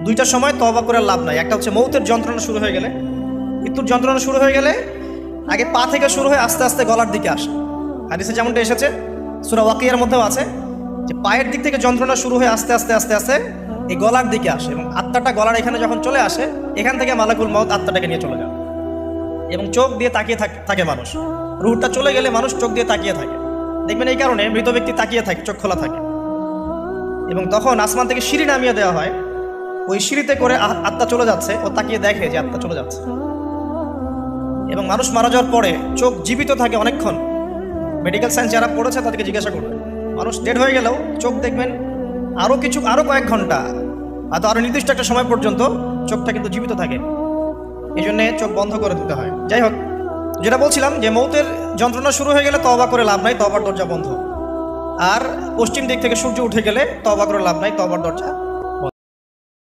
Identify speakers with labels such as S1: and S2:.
S1: দুইটা সময় তওবা করে লাভ নাই। একটা হচ্ছে মৌতের যন্ত্রণা শুরু হয়ে গেলে, মৃত্যুর যন্ত্রণা শুরু হয়ে গেলে আগে পা থেকে শুরু হয়ে আস্তে আস্তে গলার দিকে আসে। হাদিসে যেমনটা এসেছে, সূরা ওয়াকিয়ার মধ্যেও আছে যে পায়ের দিক থেকে যন্ত্রণা শুরু হয়ে আস্তে আস্তে আস্তে আস্তে এই গলার দিকে আসে, এবং আত্মাটা গলার এখানে যখন চলে আসে, এখান থেকে মালাকুল মউত আত্মাটাকে নিয়ে চলে যায় এবং চোখ দিয়ে তাকিয়ে থাকে মানুষ। রুহটা চলে গেলে মানুষ চোখ দিয়ে তাকিয়ে থাকে, দেখবেন এই কারণে মৃত ব্যক্তি তাকিয়ে থাকে, চোখ খোলা থাকে। এবং তখন আসমান থেকে সিঁড়ি নামিয়ে দেওয়া হয়, ওই সিঁড়িতে করে আত্মা চলে যাচ্ছে, ও তাকিয়ে দেখে যে আত্মা চলে যাচ্ছে। এবং মানুষ মারা যাওয়ার পরে চোখ জীবিত থাকে অনেকক্ষণ। মেডিকেল সায়েন্স যারা পড়েছে তাদেরকে জিজ্ঞাসা করবে, মানুষ ডেড হয়ে গেলেও চোখ দেখবেন আরও কয়েক ঘন্টা, হয়তো আরও নির্দিষ্ট একটা সময় পর্যন্ত চোখটা কিন্তু জীবিত থাকে। এই জন্যে চোখ বন্ধ করে দিতে হয়। যাই হোক, যেটা বলছিলাম যে মৌতের যন্ত্রণা শুরু হয়ে গেলে তওবা করে লাভ নাই, তওবার দরজা বন্ধ। আর পশ্চিম দিক থেকে সূর্য উঠে গেলে তওবা করে লাভ নাই, তওবার দরজা